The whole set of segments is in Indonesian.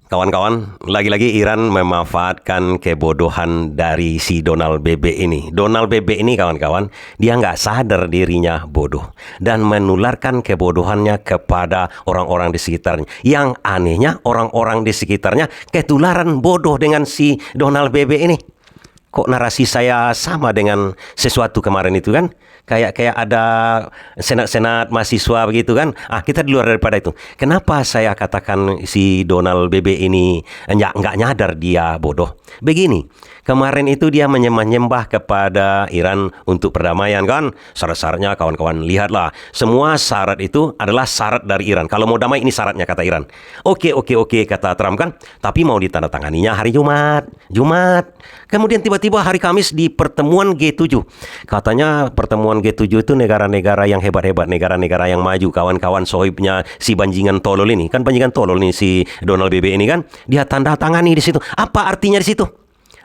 Kawan-kawan, lagi-lagi Iran memanfaatkan kebodohan dari si Donald BB ini. Donald BB ini, kawan-kawan, dia nggak sadar dirinya bodoh dan menularkan kebodohannya kepada orang-orang di sekitarnya. Yang anehnya, orang-orang di sekitarnya ketularan bodoh dengan si Donald BB ini. Kok narasi saya sama dengan sesuatu kemarin itu kan? Kayak ada senat-senat mahasiswa begitu kan? Kita di luar daripada itu. Kenapa saya katakan si Donald BB ini nggak nyadar dia bodoh? Begini, kemarin itu dia menyembah kepada Iran untuk perdamaian kan? Syarat-syaratnya kawan-kawan lihatlah. Semua syarat itu adalah syarat dari Iran. Kalau mau damai ini syaratnya kata Iran. Oke kata Trump kan? Tapi mau ditandatanganinya hari Jumat. Kemudian tiba-tiba hari Kamis di pertemuan G7. Katanya pertemuan G7 itu negara-negara yang hebat-hebat, negara-negara yang maju. Kawan-kawan sohibnya si banjingan tolol ini. Kan banjingan tolol nih si Donald BB ini kan. Dia tanda tangani di situ. Apa artinya di situ?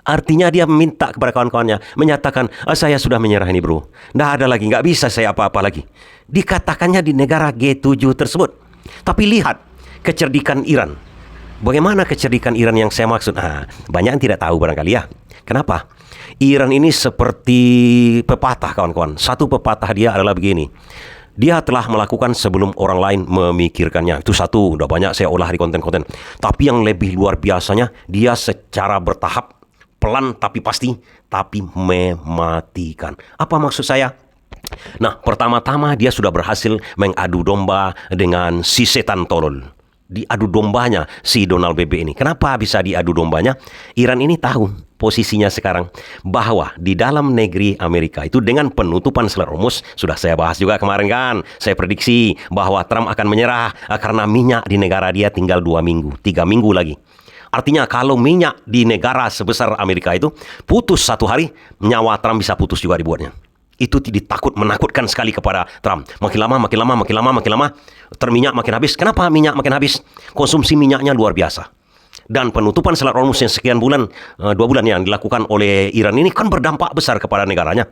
Artinya dia minta kepada kawan-kawannya, menyatakan, saya sudah menyerah ini bro. Nggak ada lagi, nggak bisa saya apa-apa lagi. Dikatakannya di negara G7 tersebut. Tapi lihat kecerdikan Iran. Bagaimana kecerdikan Iran yang saya maksud? Banyak yang tidak tahu barangkali ya. Kenapa? Iran ini seperti pepatah kawan-kawan. Satu pepatah dia adalah begini. Dia telah melakukan sebelum orang lain memikirkannya. Itu satu, udah banyak saya olah di konten-konten. Tapi yang lebih luar biasanya, dia secara bertahap, pelan tapi pasti, tapi mematikan. Apa maksud saya? Nah, pertama-tama dia sudah berhasil mengadu domba dengan si setan tolol. Diadu dombanya si Donald BB ini. Kenapa bisa diadu dombanya? Iran ini tahu posisinya sekarang bahwa di dalam negeri Amerika itu dengan penutupan Selat Hormuz, sudah saya bahas juga kemarin kan, saya prediksi bahwa Trump akan menyerah karena minyak di negara dia tinggal 2 minggu, 3 minggu lagi. Artinya kalau minyak di negara sebesar Amerika itu putus satu hari, nyawa Trump bisa putus juga dibuatnya. Itu menakutkan sekali kepada Trump. Makin lama, terminyak makin habis. Kenapa minyak makin habis? Konsumsi minyaknya luar biasa. Dan penutupan Selat Hormuz yang sekian bulan, 2 bulan yang dilakukan oleh Iran ini kan berdampak besar kepada negaranya.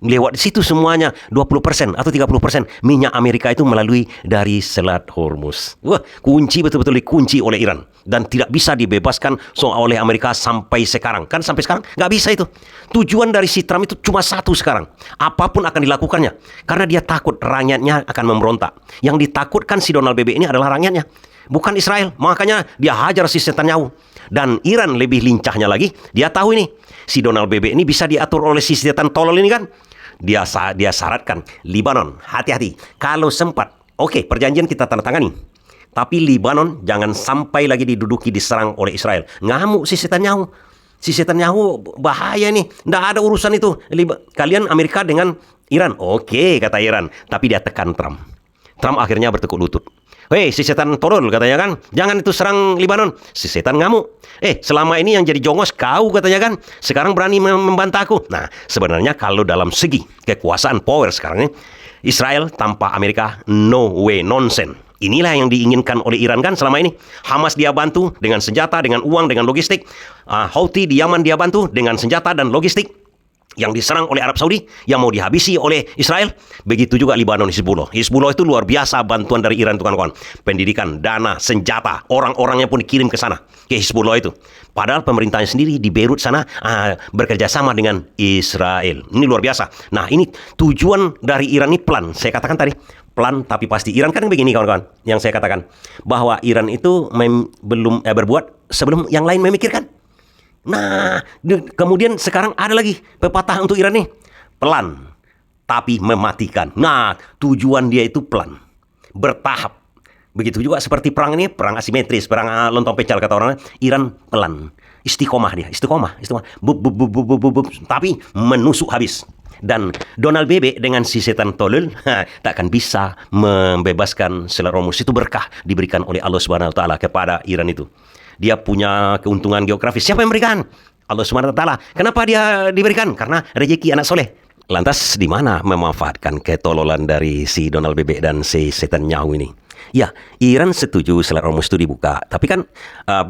Lewat di situ semuanya 20% atau 30% minyak Amerika itu melalui dari Selat Hormuz. Kunci betul-betul dikunci oleh Iran dan tidak bisa dibebaskan oleh Amerika sampai sekarang. Kan sampai sekarang nggak bisa itu. Tujuan dari si Trump itu cuma satu sekarang. Apapun akan dilakukannya karena dia takut rakyatnya akan memberontak. Yang ditakutkan si Donald BB ini adalah rakyatnya, bukan Israel. Makanya dia hajar si Netanyahu. Dan Iran lebih lincahnya lagi, dia tahu ini si Donald BB ini bisa diatur oleh si setan tolol ini kan. Dia syaratkan Libanon, hati-hati. Kalau sempat, perjanjian kita tanda tangani. Tapi Libanon jangan sampai lagi diserang oleh Israel. Ngamuk si Netanyahu. Si Netanyahu bahaya nih. Nggak ada urusan itu. Kalian Amerika dengan Iran. Kata Iran. Tapi dia tekan Trump. Trump akhirnya bertekuk lutut. Si setan tolol katanya kan, jangan itu serang Libanon. Si setan ngamuk. Selama ini yang jadi jongos kau katanya kan, sekarang berani membantahku. Nah, sebenarnya kalau dalam segi kekuasaan power sekarang ini, Israel tanpa Amerika, no way, nonsense. Inilah yang diinginkan oleh Iran kan selama ini. Hamas dia bantu dengan senjata, dengan uang, dengan logistik. Houthi di Yaman dia bantu dengan senjata dan logistik. Yang diserang oleh Arab Saudi, yang mau dihabisi oleh Israel. Begitu juga Libanon, Hizbullah. Hizbullah itu luar biasa bantuan dari Iran, kawan-kawan. Pendidikan, dana, senjata, orang-orangnya pun dikirim ke sana, ke Hizbullah itu. Padahal pemerintahnya sendiri di Beirut sana bekerja sama dengan Israel. Ini luar biasa. Nah, ini tujuan dari Iran ini plan. Saya katakan tadi, plan tapi pasti. Iran kan begini, kawan-kawan, yang saya katakan. Bahwa Iran itu belum berbuat sebelum yang lain memikirkan. Nah, kemudian sekarang ada lagi pepatah untuk Iran nih. Pelan, tapi mematikan. Nah, tujuan dia itu pelan, bertahap. Begitu juga seperti perang ini, perang asimetris, perang lontong pecal kata orang. Iran pelan, istiqomah dia, istiqomah. Tapi menusuk habis. Dan Donald BB dengan si setan tolol tak akan bisa membebaskan Selat Hormuz. Itu berkah diberikan oleh Allah Subhanahu Wa Taala kepada Iran itu. Dia punya keuntungan geografis. Siapa yang memberikan? Allah Subhanahu Wa Taala. Kenapa dia diberikan? Karena rezeki anak soleh. Lantas di mana memanfaatkan ketololan dari si Donald BB dan si Netanyahu ini? Ya, Iran setuju Selat Hormuz itu dibuka. Tapi kan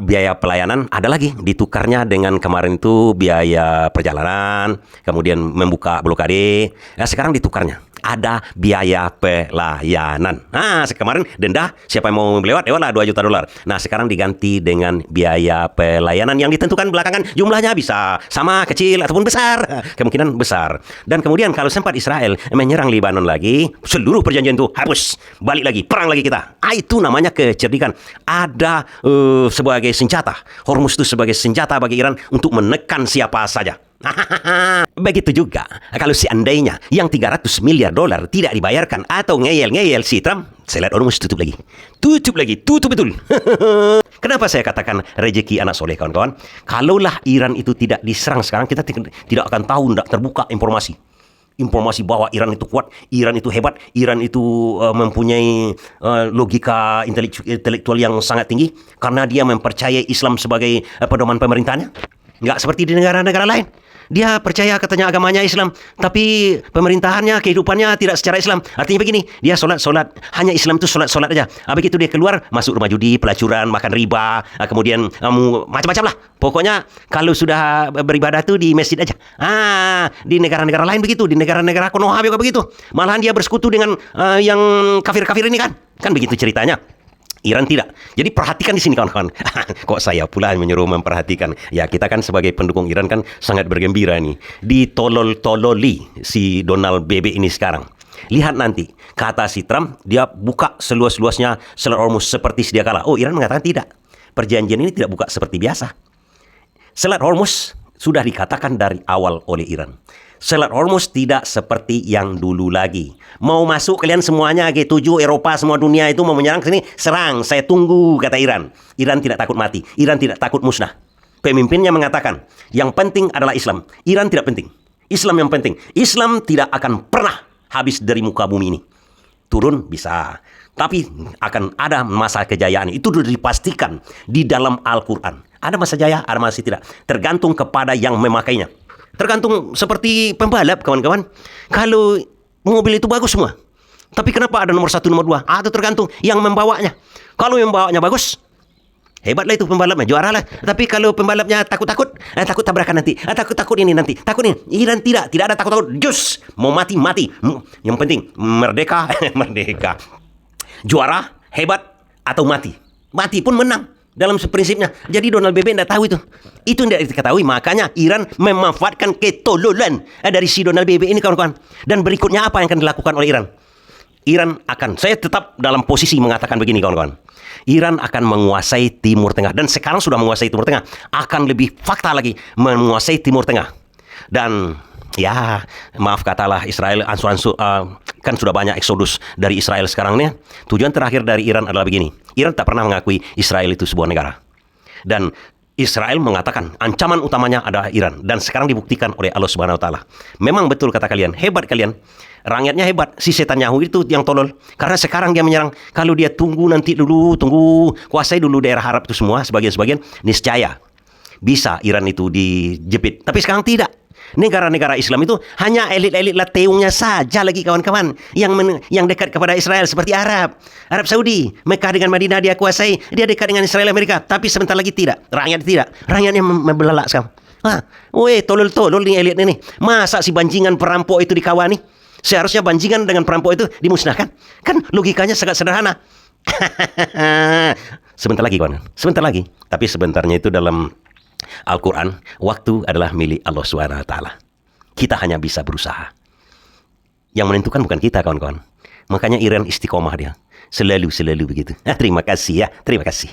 biaya pelayanan ada lagi. Ditukarnya dengan kemarin itu biaya perjalanan. Kemudian membuka blokade. Sekarang ditukarnya. ada biaya pelayanan. Nah, kemarin denda, siapa yang mau lewatlah $2 juta. Nah, sekarang diganti dengan biaya pelayanan yang ditentukan belakangan. Jumlahnya bisa sama, kecil, ataupun besar. Kemungkinan besar. Dan kemudian kalau sempat Israel menyerang Lebanon lagi, seluruh perjanjian itu hapus. Balik lagi, perang lagi kita. Itu namanya kecerdikan. Ada sebagai senjata. Hormuz itu sebagai senjata bagi Iran untuk menekan siapa saja. Begitu juga kalau seandainya yang $300 miliar tidak dibayarkan atau ngeyel-ngeyel si Trump, Selat Hormuz tutup lagi, tutup betul. Kenapa saya katakan rezeki anak soleh, kawan-kawan? Kalaulah Iran itu tidak diserang sekarang, kita tidak akan tahu, tidak terbuka informasi bahwa Iran itu kuat, Iran itu hebat, Iran itu mempunyai logika intelektual yang sangat tinggi karena dia mempercayai Islam sebagai pedoman pemerintahnya. Nggak seperti di negara-negara lain. Dia percaya katanya agamanya Islam, tapi pemerintahannya, kehidupannya tidak secara Islam. Artinya begini, dia solat, hanya Islam itu solat aja. Begitu dia keluar, masuk rumah judi, pelacuran, makan riba, kemudian macam-macam lah. Pokoknya kalau sudah beribadah tuh di masjid aja. Di negara-negara lain begitu, di negara-negara Konoha juga begitu. Malahan dia bersekutu dengan yang kafir-kafir ini kan begitu ceritanya. Iran tidak. Jadi perhatikan di sini, kawan-kawan. Kok saya pula menyuruh memperhatikan? Ya, kita kan sebagai pendukung Iran kan sangat bergembira nih. Ditolol-tololi si Donald BB ini sekarang. Lihat nanti, kata si Trump, dia buka seluas-luasnya Selat Hormuz seperti sedia kala. Iran mengatakan tidak. Perjanjian ini tidak buka seperti biasa. Selat Hormuz sudah dikatakan dari awal oleh Iran. Selat Hormuz tidak seperti yang dulu lagi. Mau masuk kalian semuanya, G7, Eropa, semua dunia itu mau menyerang ke sini, serang, saya tunggu, kata Iran. Iran tidak takut mati, Iran tidak takut musnah. Pemimpinnya mengatakan, yang penting adalah Islam. Iran tidak penting, Islam yang penting. Islam tidak akan pernah habis dari muka bumi ini. Turun bisa, tapi akan ada masa kejayaan. Itu sudah dipastikan di dalam Al-Quran. Ada masa jaya, ada masa tidak. Tergantung kepada yang memakainya. Tergantung seperti pembalap, kawan-kawan. Kalau mobil itu bagus semua, tapi kenapa ada nomor 1, nomor 2? Itu tergantung yang membawanya. Kalau yang membawanya bagus, hebatlah itu pembalapnya, juara lah. Tapi kalau pembalapnya takut tabrakan nanti, takut ini nanti, takut ini. Iran tidak ada takut. Jus, mau mati. Yang penting merdeka, merdeka. Juara, hebat, atau mati. Mati pun menang. Dalam prinsipnya. Jadi Donald BB tidak tahu itu. Itu tidak diketahui. Makanya Iran memanfaatkan ketololan dari si Donald BB ini, kawan-kawan. Dan berikutnya apa yang akan dilakukan oleh Iran? Saya tetap dalam posisi mengatakan begini, kawan-kawan. Iran akan menguasai Timur Tengah. Dan sekarang sudah menguasai Timur Tengah. Akan lebih fakta lagi menguasai Timur Tengah. Dan ya, maaf katalah Israel, kan sudah banyak eksodus dari Israel sekarang nih. Tujuan terakhir dari Iran adalah begini. Iran tak pernah mengakui Israel itu sebuah negara. Dan Israel mengatakan ancaman utamanya adalah Iran. Dan sekarang dibuktikan oleh Allah Subhanahu Wa Taala. Memang betul kata kalian, hebat kalian. Rakyatnya hebat. Si Netanyahu itu yang tolol. Karena sekarang dia menyerang. Kalau dia tunggu kuasai dulu daerah Arab itu semua, sebagian-sebagian, niscaya bisa Iran itu dijepit. Tapi sekarang tidak. Negara-negara Islam itu hanya elit-elit lateungnya saja lagi, kawan-kawan, yang dekat kepada Israel seperti Arab Saudi, Mekah dengan Madinah dia kuasai, dia dekat dengan Israel Amerika, tapi sebentar lagi tidak, rakyatnya membelalak sekarang. Tolol nih elit ini. Masa si banjingan perampok itu dikawani? Seharusnya banjingan dengan perampok itu dimusnahkan. Kan logikanya sangat sederhana. Sebentar lagi, kawan. Sebentar lagi. Tapi sebentarnya itu dalam Al-Quran, waktu adalah milik Allah SWT. Kita hanya bisa berusaha. Yang menentukan bukan kita, kawan-kawan. Makanya Iran istiqomah dia. Selalu begitu. Terima kasih ya. Terima kasih.